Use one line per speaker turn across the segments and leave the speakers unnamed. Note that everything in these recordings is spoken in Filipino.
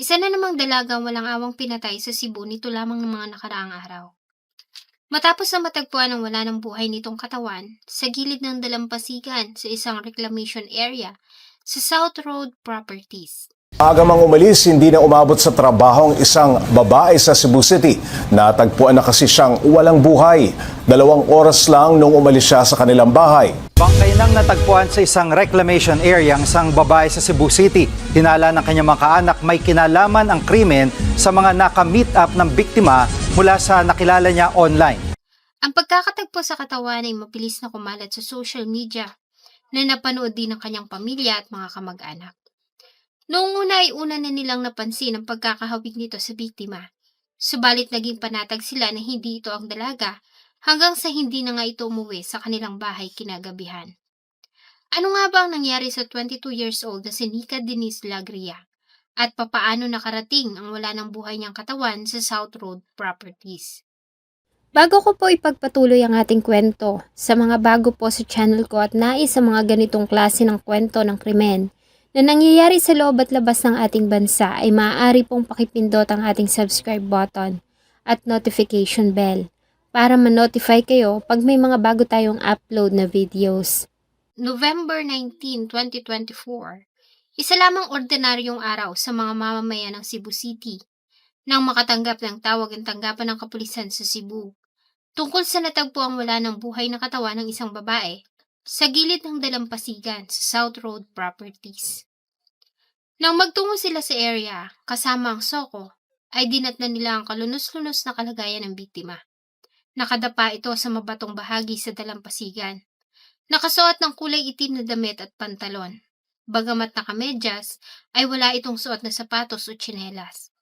Isa na namang dalagang walang awang pinatay sa Cebu nito lamang ng mga nakaraang araw. Matapos na matagpuan ang wala ng buhay nitong katawan sa gilid ng dalampasigan sa isang reclamation area sa South Road Properties.
Aga mang umalis, hindi na umabot sa trabaho ang isang babae sa Cebu City. Natagpuan na kasi siyang walang buhay. 2 oras lang nung umalis siya sa kanilang bahay.
Bangkay nang natagpuan sa isang reclamation area ang isang babae sa Cebu City. Hinala ng kanyang mga kaanak may kinalaman ang krimen sa mga naka-meet up ng biktima mula sa nakilala niya online.
Ang pagkakatagpo sa katawan ay mabilis na kumalat sa social media na napanood din ng kanyang pamilya at mga kamag-anak. Noong una ay una na nilang napansin ang pagkakahawig nito sa biktima. Subalit naging panatag sila na hindi ito ang dalaga hanggang sa hindi na nga ito umuwi sa kanilang bahay kinagabihan. Ano nga ba ang nangyari sa 22 years old na si Nika Denise Lagria? At papaano nakarating ang wala ng buhay niyang katawan sa South Road Properties?
Bago ko po ipagpatuloy ang ating kwento, sa mga bago po sa channel ko at nais sa mga ganitong klase ng kwento ng krimen na nangyayari sa loob at labas ng ating bansa ay maaari pong pakipindot ang ating subscribe button at notification bell para ma-notify kayo pag may mga bago tayong upload na videos.
November 19, 2024, isa lamang ordinaryong araw sa mga mamamayan ng Cebu City nang makatanggap ng tawag ang tanggapan ng kapulisan sa Cebu tungkol sa natagpuang wala ng buhay na katawan ng isang babae sa gilid ng dalampasigan sa South Road Properties. Nang magtungo sila sa area kasama ang soko, ay dinatnan nila ang kalunos-lunos na kalagayan ng biktima. Nakadapa ito sa mabatong bahagi sa dalampasigan. Nakasuot ng kulay itim na damit at pantalon. Bagamat nakamedyas, ay wala itong suot na sapatos o tsinelas.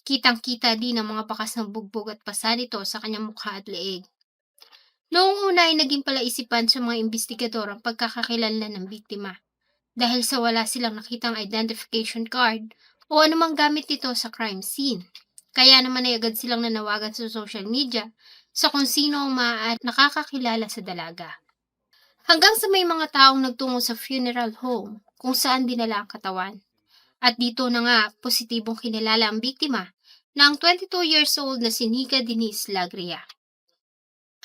Kitang-kita din ang mga bakas ng bugbog at pasa nito sa kanyang mukha at leeg. Noong una ay naging palaisipan sa mga investigador ang pagkakakilanlan ng biktima dahil sa wala silang nakitang identification card o anumang gamit nito sa crime scene. Kaya naman ay agad silang nanawagan sa social media sa kung sino ang maaari nakakakilala sa dalaga. Hanggang sa may mga taong nagtungo sa funeral home kung saan dinala ang katawan. At dito na nga positibong kinilala ang biktima na ang 22 years old na si Nika Denise Lagria.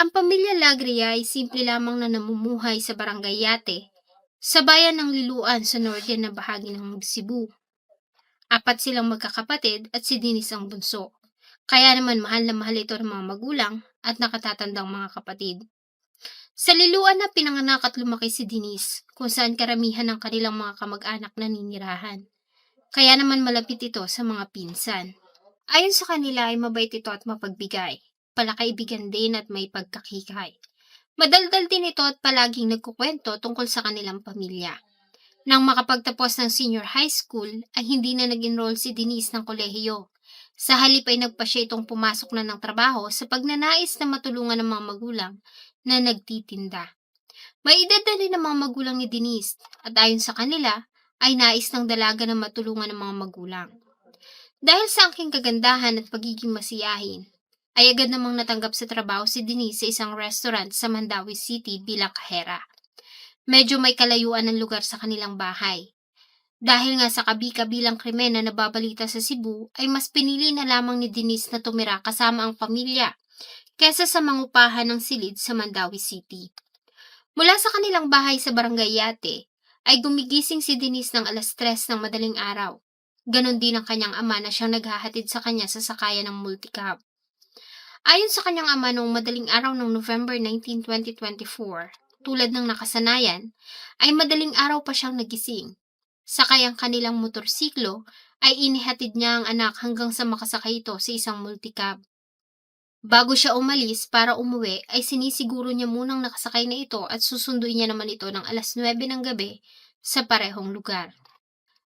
Ang pamilya Lagria ay simple lamang na namumuhay sa barangay Yate, sa bayan ng Liloan sa northern na bahagi ng Cebu. 4 silang magkakapatid at si Denise ang bunso. Kaya naman mahal na mahal ito ng mga magulang at nakatatandang mga kapatid. Sa Liloan na pinanganak at lumaki si Denise, kung saan karamihan ng kanilang mga kamag-anak naninirahan. Kaya naman malapit ito sa mga pinsan. Ayon sa kanila ay mabait ito at mapagbigay, palakaibigan din at may pagkakikay. Madaldal din ito at palaging nagkukwento tungkol sa kanilang pamilya. Nang makapagtapos ng senior high school ay hindi na nag-enroll si Denise ng kolehiyo. Sa halip ay nagpa siya itong pumasok na ng trabaho sa pagnanais na matulungan ng mga magulang na nagtitinda. May edad na rin ang mga magulang ni Denise at ayon sa kanila ay nais ng dalaga na matulungan ng mga magulang. Dahil sa angking kagandahan at pagiging masiyahin, ay agad namang natanggap sa trabaho si Denise sa isang restaurant sa Mandawi City bilang kahera. Medyo may kalayuan ng lugar sa kanilang bahay. Dahil nga sa kabi-kabilang krimen na nababalita sa Cebu, ay mas pinili na lamang ni Denise na tumira kasama ang pamilya kesa sa mangupahan ng silid sa Mandawi City. Mula sa kanilang bahay sa Barangay Yate, ay gumigising si Denise ng alas 3 ng madaling araw. Ganon din ang kanyang ama na siyang naghahatid sa kanya sa sakayan ng multicab. Ayon sa kanyang ama noong madaling araw ng November 19, 2024, tulad ng nakasanayan, ay madaling araw pa siyang nagising. Sakay ang kanilang motorsiklo ay inihatid niya ang anak hanggang sa makasakay ito sa isang multicab. Bago siya umalis para umuwi ay sinisiguro niya munang nakasakay na ito at susunduin niya naman ito ng alas 9 ng gabi sa parehong lugar.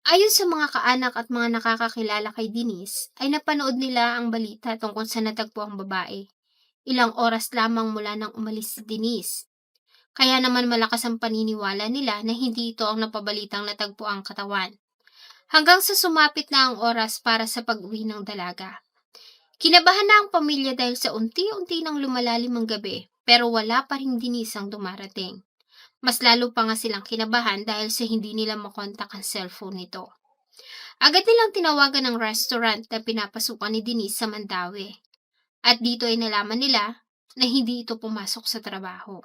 Ayon sa mga kaanak at mga nakakakilala kay Denise, ay napanood nila ang balita tungkol sa natagpo ang babae. Ilang oras lamang mula nang umalis si Denise. Kaya naman malakas ang paniniwala nila na hindi ito ang napabalitang natagpo ang katawan. Hanggang sa sumapit na ang oras para sa pag-uwi ng dalaga. Kinabahan na ang pamilya dahil sa unti-unti nang lumalalim ang gabi, pero wala pa ring Denise ang dumarating. Mas lalo pa nga silang kinabahan dahil sa hindi nila makontak ang cellphone nito. Agad nilang tinawagan ng restaurant na pinapasukan ni Denise sa Mandaue. At dito ay nalaman nila na hindi ito pumasok sa trabaho.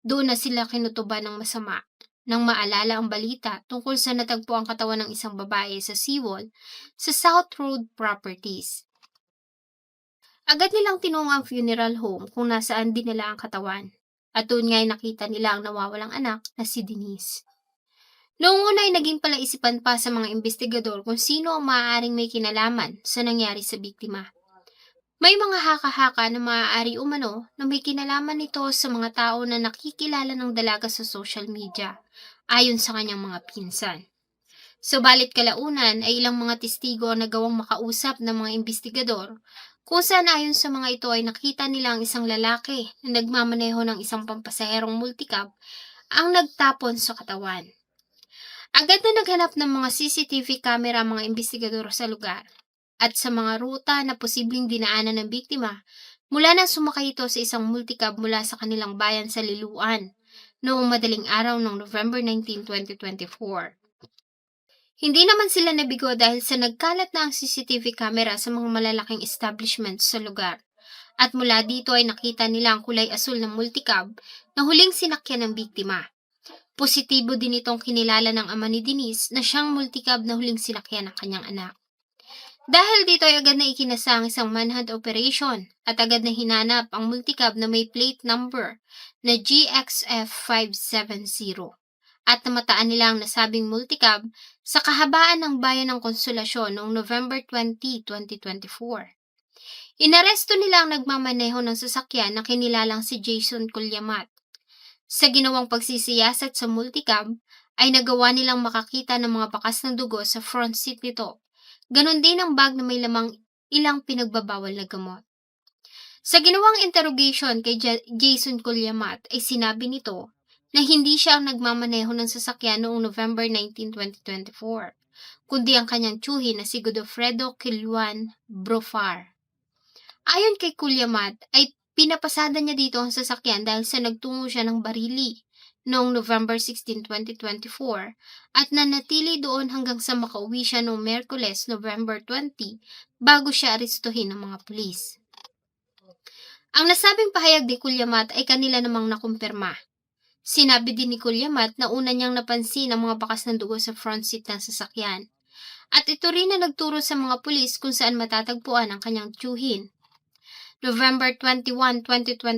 Doon na sila kinutuban ng masama nang maalala ang balita tungkol sa natagpo ang katawan ng isang babae sa seawall sa South Road Properties. Agad nilang tinungo ang funeral home kung nasaan dinala ang katawan. At doon nga ay nakita nila ang nawawalang anak na si Denise. Noong una ay naging palaisipan pa sa mga investigador kung sino ang maaaring may kinalaman sa nangyari sa biktima. May mga haka-haka na maaari umano na may kinalaman nito sa mga tao na nakikilala ng dalaga sa social media, ayon sa kanyang mga pinsan. Subalit kalaunan ay ilang mga testigo ang nagawang makausap ng mga investigador kung saan ayon sa mga ito ay nakita nila ang isang lalaki na nagmamaneho ng isang pampasaherong multicab ang nagtapon sa katawan. Agad na naghanap ng mga CCTV camera ang mga investigador sa lugar at sa mga ruta na posibleng dinaanan ng biktima mula na sumakay ito sa isang multicab mula sa kanilang bayan sa Liloan noong madaling araw ng November 19, 2024. Hindi naman sila nabigo dahil sa nagkalat na ang CCTV camera sa mga malalaking establishments sa lugar. At mula dito ay nakita nila ang kulay asul ng multicab na huling sinakyan ng biktima. Positibo din itong kinilala ng ama ni Denise na siyang multicab na huling sinakyan ng kanyang anak. Dahil dito ay agad na ikinasa ang isang manhunt operation at agad na hinanap ang multicab na may plate number na GXF570. At namataan nila ang nasabing multicab sa kahabaan ng bayan ng Konsolasyon noong November 20, 2024. Inaresto nila ang nagmamaneho ng sasakyan na kinilalang si Jason Culyamat. Sa ginawang pagsisiyasat sa multicab, ay nagawa nilang makakita ng mga bakas ng dugo sa front seat nito. Ganon din ang bag na may lamang ilang pinagbabawal na gamot. Sa ginawang interrogation kay Jason Culyamat ay sinabi nito na hindi siya ang nagmamaneho ng sasakyan noong November 19, 2024, kundi ang kanyang tiyuhin na si Godofredo Kilwan Brofar. Ayon kay Culyamat ay pinapasada niya dito ang sasakyan dahil sa nagtungo siya ng Barili noong November 16, 2024 at nanatili doon hanggang sa makauwi siya noong Miyerkules, November 20 bago siya arestuhin ng mga pulis. Ang nasabing pahayag ni Culyamat ay kanila namang nakumpirma. Sinabi din ni Culyamat na una niyang napansin ang mga bakas ng dugo sa front seat ng sasakyan. At ito rin na nagturo sa mga pulis kung saan matatagpuan ang kanyang tiyuhin. November 21, 2024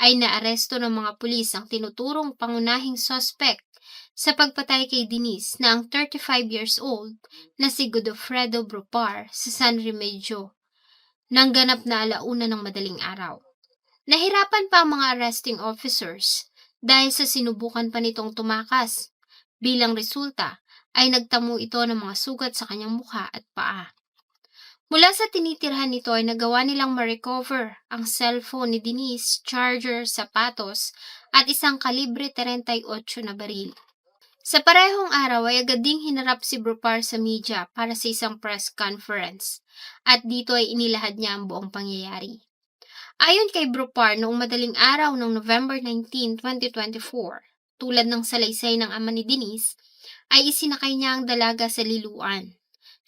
ay naaresto ng mga pulis ang tinuturong pangunahing suspect sa pagpatay kay Denise na ang 35 years old na si Godofredo Brofar sa San Remigio nang ganap na alauna ng madaling araw. Nahirapan pa ang mga arresting officers dahil sa sinubukan pa nitong tumakas. Bilang resulta ay nagtamo ito ng mga sugat sa kanyang mukha at paa. Mula sa tinitirhan nito ay nagawa nilang ma-recover ang cellphone ni Denise, charger, sapatos at isang kalibre 38 na baril. Sa parehong araw ay agad ding hinarap si Brofar sa media para sa isang press conference at dito ay inilahad niya ang buong pangyayari. Ayon kay Brofar noong madaling araw ng November 19, 2024, tulad ng salaysay ng ama ni Denise, ay isinakay niya ang dalaga sa Liloan.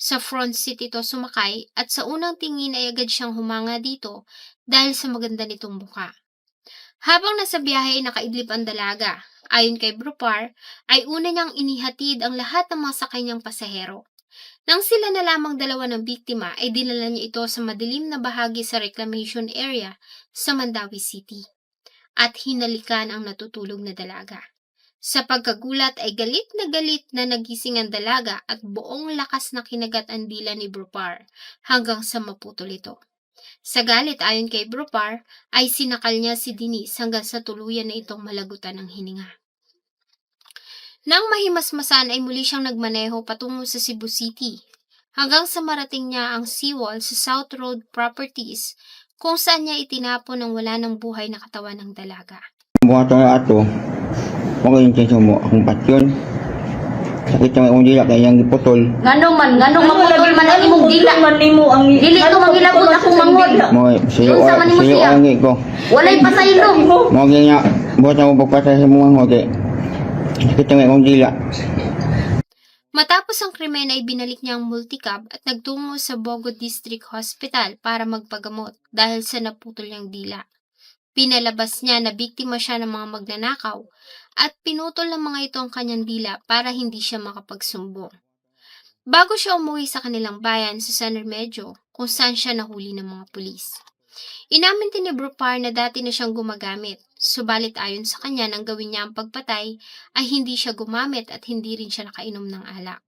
Sa front seat ito sumakay at sa unang tingin ay agad siyang humanga dito dahil sa maganda nitong muka. Habang nasa biyahe ay nakaidlip ang dalaga. Ayon kay Brofar, ay una niyang inihatid ang lahat ng mga sakay niyang pasahero. Nang sila na lamang dalawa ng biktima ay dinala niya ito sa madilim na bahagi sa reclamation area sa Mandaue City at hinalikan ang natutulog na dalaga. Sa pagkagulat ay galit na nagising ang dalaga at buong lakas na kinagat ang dila ni Brofar hanggang sa maputol ito. Sa galit ayon kay Brofar ay sinakal niya si Denise hanggang sa tuluyan na itong malagutan ng hininga. Nang mahimasmasan ay muli siyang nagmaneho patungo sa Cebu City hanggang sa marating niya ang seawall sa South Road Properties kung saan niya itinapon ang wala ng buhay na katawan ng dalaga.
Buhat ang ato, mag-intenso mo akong patyon. Sakit ang akong dila kaya yung iputol.
Ngano maputol man ang imong dila. Dili to mangilabot akong mangod.
Sayo
Unsa man nimo siya?
ang ko.
Walay pasaylo.
Mga nga, buhat ang pagpatay sa mga hote. Sakit ang akong dila.
Matapos ang krimen ay binalik niya ang multicab at nagtungo sa Bogo District Hospital para magpagamot dahil sa naputol niyang dila. Pinalabas niya na biktima siya ng mga magnanakaw at pinutol ng mga ito ang kanyang dila para hindi siya makapagsumbong. Bago siya umuwi sa kanilang bayan sa San Remedyo kung saan siya nahuli ng mga pulis. Inamin din ni Brupar na dati na siyang gumagamit, subalit ayon sa kanya nang gawin niya ang pagpatay ay hindi siya gumamit at hindi rin siya nakainom ng alak.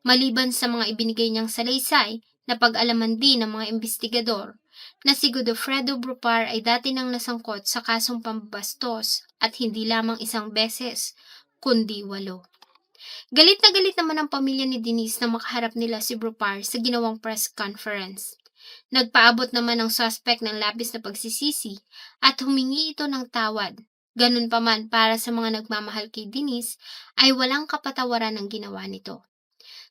Maliban sa mga ibinigay niyang salaysay, napag-alaman din ng mga investigador na si Godofredo Brupar ay dati nang nasangkot sa kasong pambastos at hindi lamang isang beses, kundi 8. Galit na galit naman ang pamilya ni Denise na makaharap nila si Brupar sa ginawang press conference. Nagpaabot naman ang suspect ng labis na pagsisisi at humingi ito ng tawad. Ganun pa man para sa mga nagmamahal kay Denise ay walang kapatawaran ang ginawa nito.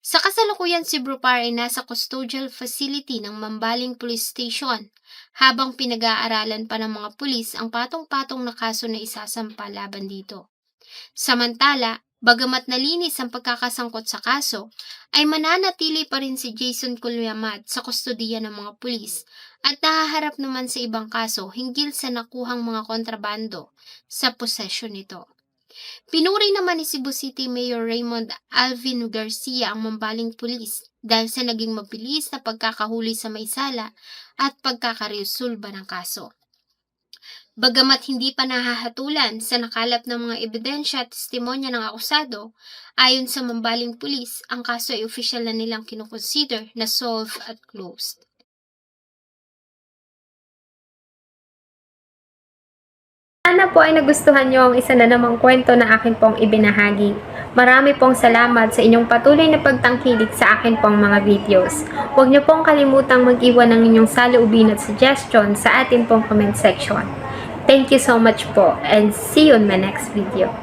Sa kasalukuyan si Brupar ay nasa custodial facility ng Mambaling Police Station habang pinag-aaralan pa ng mga pulis ang patong-patong na kaso na isasampa laban dito. Samantala, bagamat nalinis ang pagkakasangkot sa kaso, ay mananatili pa rin si Jason Culyamat sa kustodiya ng mga pulis at nahaharap naman sa ibang kaso hinggil sa nakuhang mga kontrabando sa posesyon nito. Pinuri naman ni Cebu City Mayor Raymond Alvin Garcia ang Mambaling Police dahil sa naging mabilis na pagkakahuli sa may sala at pagkakaresolba ng kaso. Bagamat hindi pa nahahatulan sa nakalap ng mga ebidensya at testimonya ng akusado, ayon sa Mambaling Police, ang kaso ay opisyal na nilang kinukonsider na solved at closed.
Sana po ay nagustuhan nyo ang isa na namang kwento na akin pong ibinahagi. Marami pong salamat sa inyong patuloy na pagtangkilik sa akin pong mga videos. Huwag nyo pong kalimutang mag-iwan ng inyong saloobin at suggestion sa atin pong comment section. Thank you so much po and see you in my next video.